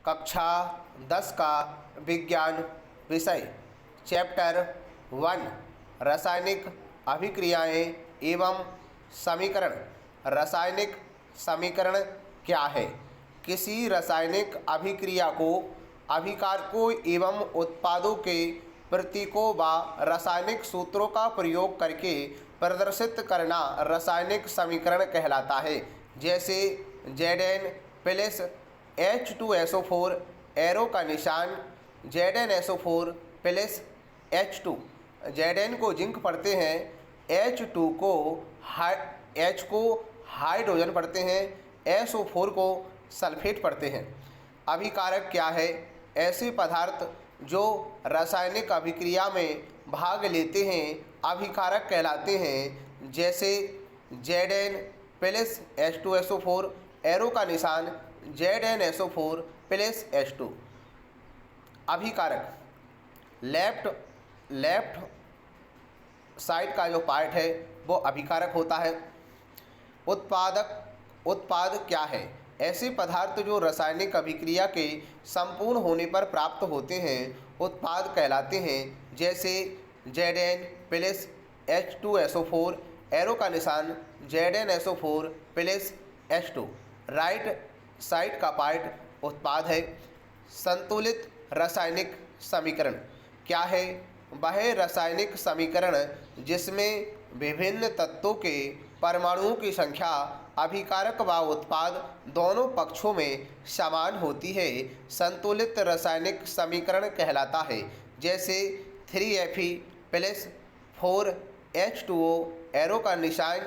कक्षा 10 का विज्ञान विषय चैप्टर 1 रासायनिक अभिक्रियाएं एवं समीकरण। रासायनिक समीकरण क्या है? किसी रासायनिक अभिक्रिया को अभिकारकों एवं उत्पादों के प्रतीकों व रासायनिक सूत्रों का प्रयोग करके प्रदर्शित करना रासायनिक समीकरण कहलाता है। जैसे Zn प्लस H2SO4 एरो का निशान ZnSO4 प्लस H2। Zn को जिंक पढ़ते हैं, H2 को H को हाइड्रोजन पढ़ते हैं, SO4 को सल्फेट पढ़ते हैं। अभिकारक क्या है? ऐसे पदार्थ जो रासायनिक अभिक्रिया में भाग लेते हैं अभिकारक कहलाते हैं। जैसे Zn प्लस H2SO4 एरो का निशान ZnSO4 प्लस H2। अभिकारक लेफ्ट साइड का जो पार्ट है वो अभिकारक होता है। उत्पाद क्या है? ऐसे पदार्थ जो रासायनिक अभिक्रिया के संपूर्ण होने पर प्राप्त होते हैं उत्पाद कहलाते हैं। जैसे Zn प्लस H2SO4 एरो का निशान ZnSO4 plus H2। Right side का पार्ट उत्पाद है। संतुलित रासायनिक समीकरण क्या है? वह रासायनिक समीकरण जिसमें विभिन्न तत्वों के परमाणुओं की संख्या अभिकारक व उत्पाद दोनों पक्षों में समान होती है, संतुलित रासायनिक समीकरण कहलाता है। जैसे 3Fe प्लस 4H2O एरो का निशान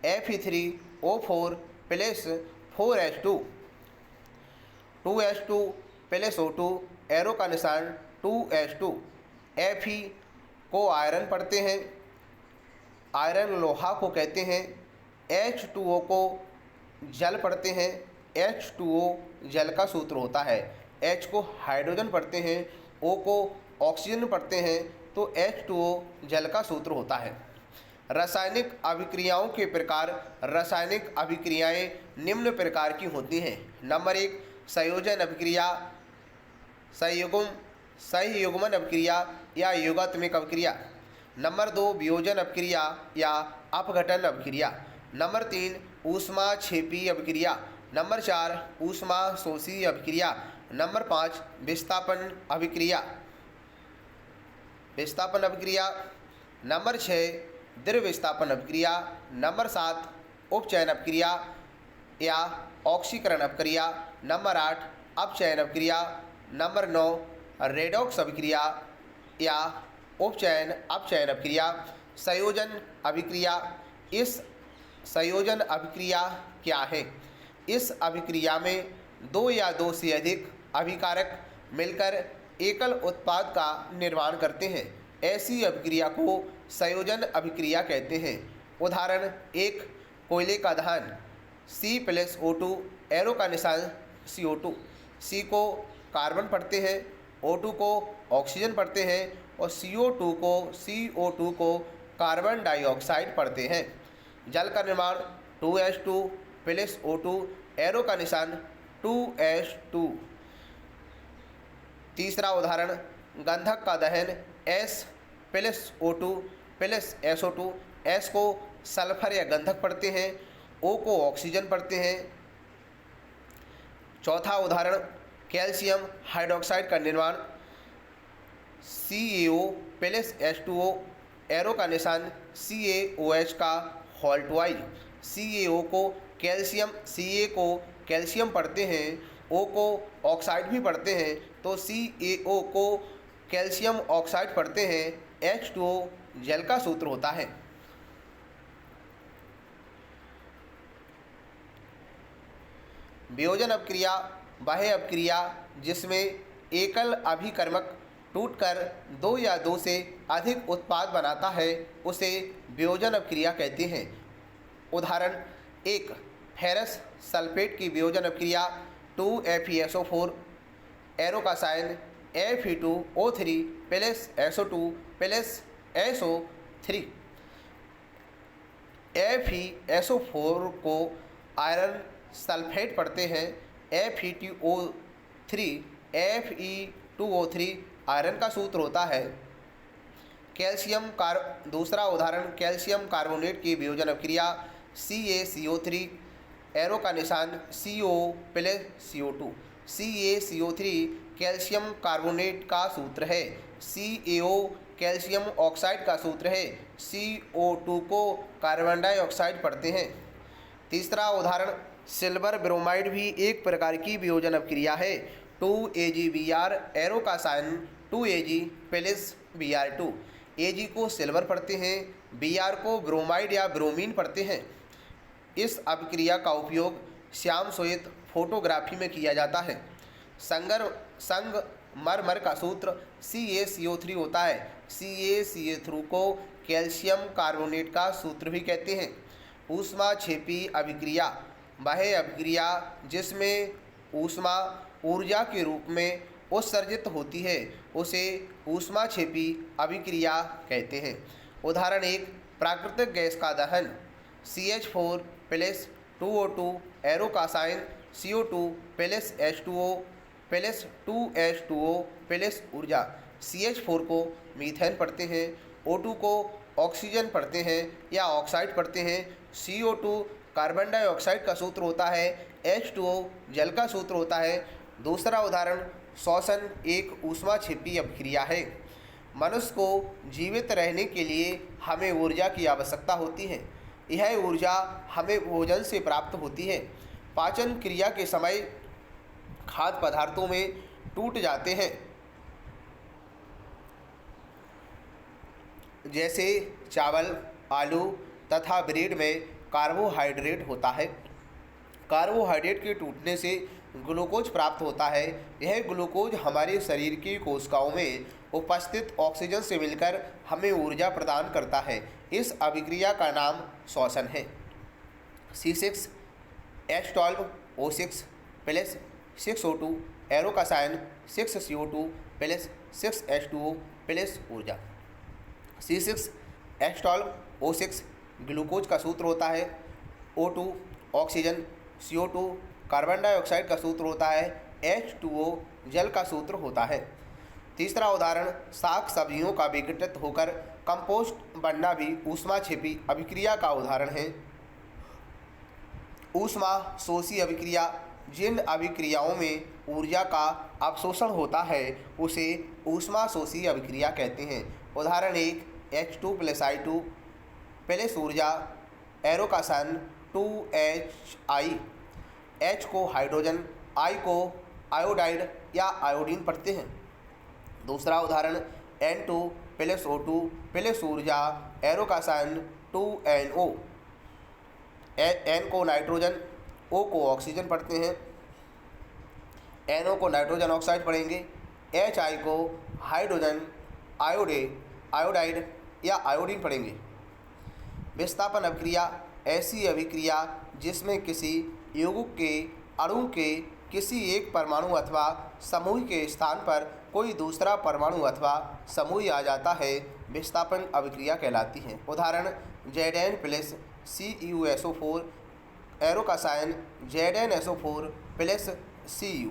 Fe3O4 plus 4H2। 2H2 plus O2 arrow का निशान 2H2। Fe को आयरन पढ़ते हैं, आयरन लोहा को कहते हैं। H2O को जल पढ़ते हैं, H2O जल का सूत्र होता है। H को हाइड्रोजन पढ़ते हैं, O को ऑक्सीजन पढ़ते हैं, तो H2O जल का सूत्र होता है। रासायनिक अभिक्रियाओं के प्रकार। रासायनिक अभिक्रियाएं निम्न प्रकार की होती हैं। नंबर 1 संयोजन अभिक्रिया, संयुग्मन अभिक्रिया या युगात्मक अभिक्रिया। नंबर 2 वियोजन अभिक्रिया या अपघटन अभिक्रिया। नंबर 3 ऊष्माक्षेपी अभिक्रिया। नंबर 4 ऊष्मा शोषी अभिक्रिया। नंबर 5 विस्थापन अभिक्रिया। नंबर 6 द्रव्य विस्थापन अभिक्रिया। नंबर 7 उपचयन अभिक्रिया या ऑक्सीकरण अभिक्रिया। नंबर 8 अपचयन अभिक्रिया। नंबर 9 रेडॉक्स अभिक्रिया या उपचयन अपचयन अभिक्रिया। संयोजन अभिक्रिया। इस संयोजन अभिक्रिया क्या है? इस अभिक्रिया में 2 या 2 से अधिक अभिकारक मिलकर एकल उत्पाद का निर्माण करते हैं। ऐसी अभिक्रिया को संयोजन अभिक्रिया कहते हैं। उदाहरण 1 कोयले का दहन C प्लस O2 एरो का निशान CO2। C को कार्बन पढ़ते हैं, O2 को ऑक्सीजन पढ़ते हैं और CO2 को कार्बन डाइऑक्साइड पढ़ते हैं। जल का निर्माण 2H2 प्लस O2 एरो का निशान 2H2। तीसरा उदाहरण गंधक का दहन S plus O2 plus SO2। S को सल्फर या गंधक पढ़ते हैं, O को ऑक्सीजन पढ़ते हैं। चौथा उदाहरण कैल्शियम हाइड्रोक्साइड का निर्माण CaO प्लस H2O एरो का निशान CaOH का होल ट्वाइस। CaO को कैल्शियम, Ca को कैल्शियम पढ़ते हैं, O को ऑक्साइड भी पढ़ते हैं, तो CaO को कैल्शियम ऑक्साइड पढ़ते हैं। H2O जल का सूत्र होता है। वियोजन अभिक्रिया वह अभिक्रिया जिसमें एकल अभिकर्मक टूटकर 2 या 2 से अधिक उत्पाद बनाता है उसे वियोजन अभिक्रिया कहते हैं। उदाहरण 1 फेरस सल्फेट की वियोजन अभिक्रिया 2FeSO4 एरो का sign Fe2O3 plus SO2 plus SO3। FeSO4 को आयरन सल्फेट पढ़ते हैं, Fe2O3 Fe2O3 आयरन का सूत्र होता है। दूसरा उदाहरण कैल्शियम कार्बोनेट की वियोजन अभिक्रिया CaCO3, एरो का निशान CO plus CO2। CaCO3 calcium carbonate का सूत्र है। CaO कैल्शियम ऑक्साइड का सूत्र है। CO2 को कार्बन डाइऑक्साइड पढ़ते हैं। तीसरा उदाहरण सिल्वर ब्रोमाइड भी एक प्रकार की वियोजन अभिक्रिया है। 2AgBr, एरो का sign 2Ag plus Br2। Ag को सिल्वर पढ़ते हैं, Br को ब्रोमाइड या ब्रोमीन पढ़ते हैं। इस अभिक्रिया का उपयोग श्याम श्वेत फोटोग्राफी में किया जाता है। संगमरमर का सूत्र CaCO3 होता है। CaCO3 को कैल्शियम कार्बोनेट का सूत्र भी कहते हैं। ऊष्माक्षेपी अभिक्रिया वह अभिक्रिया जिसमें ऊष्मा ऊर्जा के रूप में उत्सर्जित होती है उसे ऊष्माक्षेपी अभिक्रिया कहते हैं। उदाहरण 1 प्राकृतिक गैस का दहन CH4 प्लस 2O2, एरो का sign CO2 plus H2O plus 2H2O plus ऊर्जा। CH4 को मीथेन पढ़ते हैं, O2 को ऑक्सीजन पढ़ते हैं या ऑक्साइड पढ़ते हैं। CO2 कार्बन डाइऑक्साइड का सूत्र होता है। H2O जल का सूत्र होता है। दूसरा उदाहरण श्वसन एक ऊष्माक्षेपी अभिक्रिया है। मनुष्य को जीवित रहने के लिए हमें ऊर्जा की आवश्यकता होती है। यह ऊर्जा हमें भोजन से प्राप्त होती है। पाचन क्रिया के समय खाद्य पदार्थों में टूट जाते हैं, जैसे चावल, आलू तथा ब्रेड में कार्बोहाइड्रेट होता है। कार्बोहाइड्रेट के टूटने से ग्लूकोज प्राप्त होता है। यह ग्लूकोज हमारे शरीर की कोशिकाओं में उपस्थित ऑक्सीजन से मिलकर हमें ऊर्जा प्रदान करता है। इस अभिक्रिया का नाम श्वसन है। C6H12O6 प्लस 6O2, एरो का sign 6CO2 plus 6H2O plus ऊर्जा। C6H12O6 ग्लूकोज का सूत्र होता है। O2 oxygen, CO2 carbon dioxide का सूत्र होता है। H2O जल का सूत्र होता है। तीसरा उदाहरण साग सब्जियों का विघटित होकर कंपोस्ट बनना भी ऊष्माक्षेपी अभिक्रिया का उदाहरण है। ऊष्मा शोषी अभिक्रिया जिन अभिक्रियाओं में ऊर्जा का अवशोषण होता है उसे ऊष्मा शोषी अभिक्रिया कहते हैं। उदाहरण 1 H2 प्लस I2 प्लस ऊर्जा, एरो का साइन 2HI। H को हाइड्रोजन, I को आयोडाइड या आयोडीन पढ़ते हैं। दूसरा उदाहरण N2 प्लस O2 प्लस ऊर्जा, एरो का साइन 2NO। N को नाइट्रोजन, O को ऑक्सीजन पढ़ते हैं। NO को नाइट्रोजन ऑक्साइड पढ़ेंगे। HI को हाइड्रोजन, आयोडाइड या आयोडीन पढ़ेंगे। विस्थापन अभिक्रिया ऐसी अभिक्रिया जिसमें किसी यौगिक के अणु के किसी एक परमाणु अथवा समूह के स्थान पर कोई दूसरा परमाणु अथवा समूह आ जाता है, विस्थापन अभिक्रिया कहलाती है। उदाहरण Zn प्लस CuSO4, एरो का sign ZnSO4 plus Cu।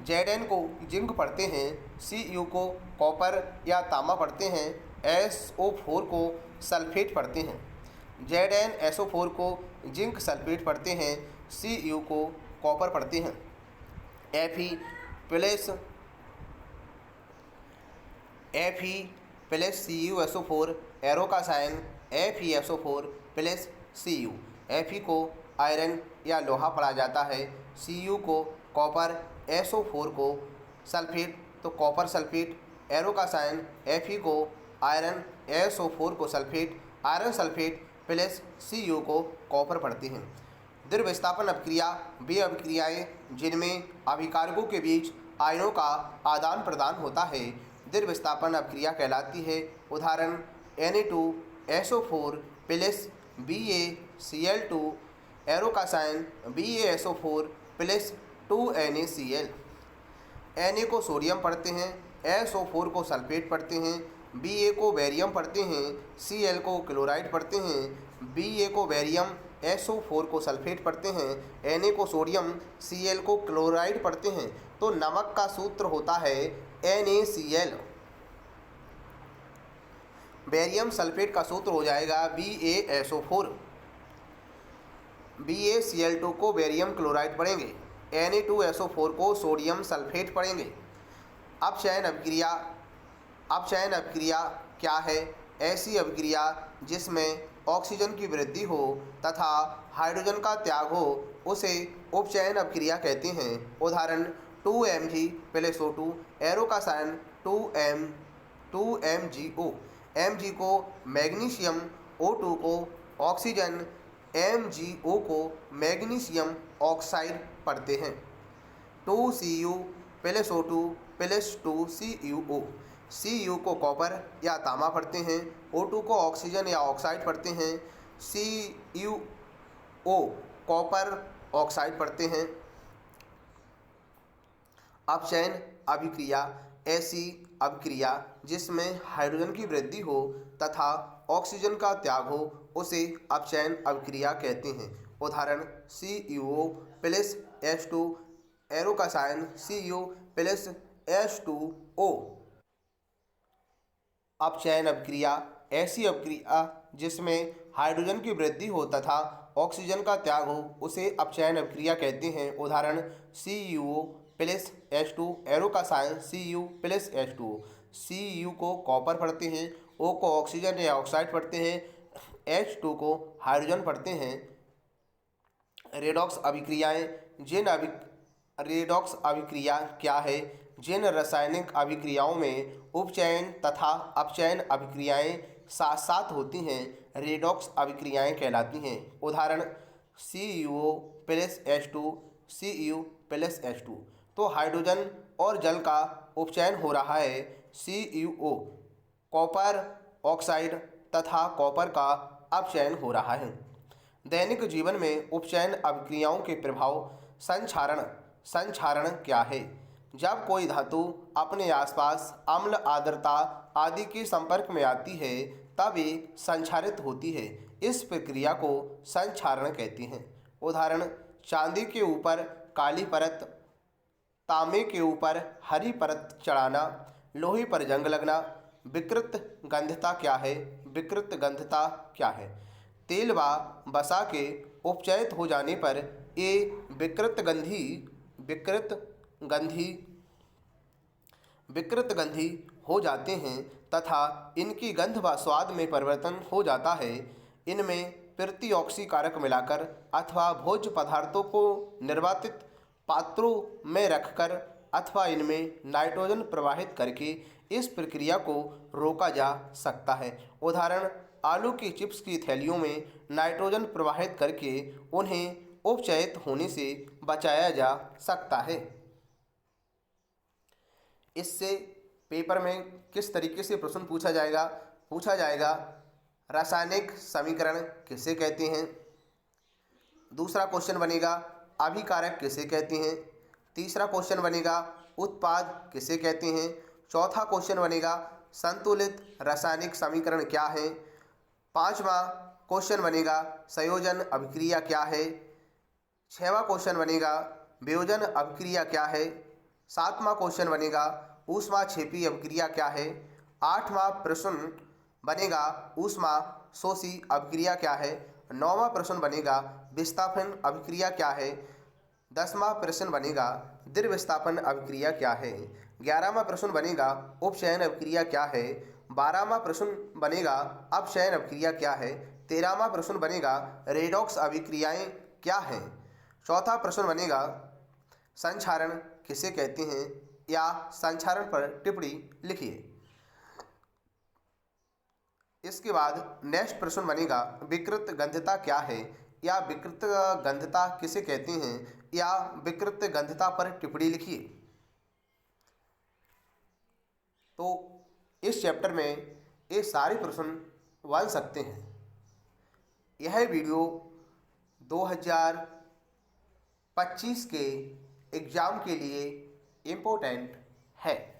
Zn को जिंक पढ़ते हैं, Cu को कॉपर या तांबा पढ़ते हैं, SO4 को सल्फेट पढ़ते हैं। ZnSO4 को जिंक सल्फेट पढ़ते हैं, Cu को कॉपर पढ़ते हैं। Fe प्लस CuSO4, एरो का sign FeSO4 plus Cu। Fe को आयरन या लोहा पढ़ा जाता है, Cu को कॉपर, SO4 को सल्फेट तो कॉपर सल्फेट, एरो का साइन Fe को आयरन, SO4 को sulphate, iron sulphate plus Cu को कॉपर पढ़ते हैं। द्रव्यस्थापन अभिक्रिया वे अभिक्रियाएँ जिनमें अभिकारकों के बीच आयनों का आदान प्रदान होता है, द्रव्यस्थापन अभिक्रिया कहलाती है। उदाहरण Na2SO4 प्लस BaCl2, एरो का sign BaSO4 plus 2NaCl। Na को सोडियम पढ़ते हैं, SO4 को सल्फेट पढ़ते हैं, Ba को बेरियम पढ़ते हैं, Cl को क्लोराइड पढ़ते हैं। Ba को बेरियम, SO4 को सल्फेट पढ़ते हैं, Na को सोडियम, Cl को क्लोराइड पढ़ते हैं। तो नमक का सूत्र होता है NaCl। बेरियम सल्फेट का सूत्र हो जाएगा BaSO4। BaCl2 को बेरियम क्लोराइड पढ़ेंगे, Na2SO4 को सोडियम सल्फेट पढ़ेंगे। अपचयन अभिक्रिया क्या है? ऐसी अभिक्रिया जिसमें ऑक्सीजन की वृद्धि हो तथा हाइड्रोजन का त्याग हो उसे उपचयन अभिक्रिया कहते हैं। उदाहरण 2Mg+O2, एरो का साइन 2MgO, Mg को मैग्नीशियम, O2 को ऑक्सीजन, MgO को मैग्नीशियम ऑक्साइड पढ़ते हैं। 2Cu+O2+2CuO, Cu को कॉपर या तांबा पढ़ते हैं, O2 को ऑक्सीजन या ऑक्साइड पढ़ते हैं, CuO कॉपर ऑक्साइड पढ़ते हैं। अपचयन अभिक्रिया ऐसी अभिक्रिया जिसमें हाइड्रोजन की वृद्धि हो तथा ऑक्सीजन का त्याग हो उसे अपचयन अभिक्रिया कहते हैं। उदाहरण CuO+H2, एरो का साइन Cu+H2O। अपचयन अभिक्रिया ऐसी अभिक्रिया जिसमें हाइड्रोजन की वृद्धि हो तथा ऑक्सीजन का त्याग हो उसे अपचयन अभिक्रिया कहते हैं। उदाहरण CuO+H2, एरो का साइन Cu+H2O। Cu को कॉपर पढ़ते हैं, O को ऑक्सीजन या ऑक्साइड पढ़ते हैं, H2 को हाइड्रोजन पढ़ते हैं। रेडॉक्स अभिक्रिया क्या है? जिन रासायनिक अभिक्रियाओं में उपचयन तथा अपचयन अभिक्रियाएं साथ साथ होती हैं रेडॉक्स अभिक्रियाएं कहलाती हैं। उदाहरण CuO+H2, Cu+H2। तो हाइड्रोजन और जल का उपचयन हो रहा है। CuO कॉपर ऑक्साइड तथा कॉपर का अपचयन हो रहा है। दैनिक जीवन में उपचयन अभिक्रियाओं के प्रभाव। संक्षारण क्या है? जब कोई धातु अपने आसपास अम्ल, आर्द्रता आदि के संपर्क में आती है तब ये संक्षारित होती है। इस प्रक्रिया को संक्षारण कहते हैं। उदाहरण चांदी के ऊपर काली परत, तांबे के ऊपर हरी परत चढ़ाना, लोहे पर जंग लगना। विकृत गंधता क्या है? विकृत गंधता क्या है? तेल व वसा के उपचयित हो जाने पर ये विकृत गंधी हो जाते हैं तथा इनकी गंध व स्वाद में परिवर्तन हो जाता है। इनमें प्रतिऑक्सी कारक मिलाकर अथवा भोज्य पदार्थों को निर्वातित पात्रों में रखकर अथवा इनमें नाइट्रोजन प्रवाहित करके इस प्रक्रिया को रोका जा सकता है। उदाहरण आलू की चिप्स की थैलियों में नाइट्रोजन प्रवाहित करके उन्हें उपचयित होने से बचाया जा सकता है। इससे पेपर में किस तरीके से प्रश्न पूछा जाएगा? रासायनिक समीकरण किसे कहते हैं? दूसरा क्वेश्चन बनेगा अभिकारक किसे कहते हैं? तीसरा क्वेश्चन बनेगा उत्पाद किसे कहते हैं? चौथा क्वेश्चन बनेगा संतुलित रासायनिक समीकरण क्या है? पांचवा क्वेश्चन बनेगा संयोजन अभिक्रिया क्या है? छठवां क्वेश्चन बनेगा वियोजन अभिक्रिया क्या है? सातवां क्वेश्चन बनेगा ऊष्माक्षेपी अभिक्रिया क्या है? आठवां प्रश्न बनेगा ऊष्माशोषी अभिक्रिया क्या है? नौवां प्रश्न बनेगा विस्थापन अभिक्रिया क्या है? 10वां प्रश्न बनेगा द्विविस्थापन अभिक्रिया क्या है? 11वां प्रश्न बनेगा उपचयन अभिक्रिया क्या है? 12वां प्रश्न बनेगा अपचयन अभिक्रिया क्या है? 13वां प्रश्न बनेगा रेडॉक्स अभिक्रियाएं क्या हैं? चौथा प्रश्न बनेगा संक्षारण किसे कहते हैं या संक्षारण पर टिप्पणी लिखिए। इसके बाद नेक्स्ट प्रश्न बनेगा विकृत गंधता क्या है या विकृत गंधता किसे कहते हैं या विकृत गंधता पर टिप्पणी लिखिए। तो इस चैप्टर में ये सारे प्रश्न बन सकते हैं। यह वीडियो 2025 के एग्ज़ाम के लिए इम्पोर्टेंट है।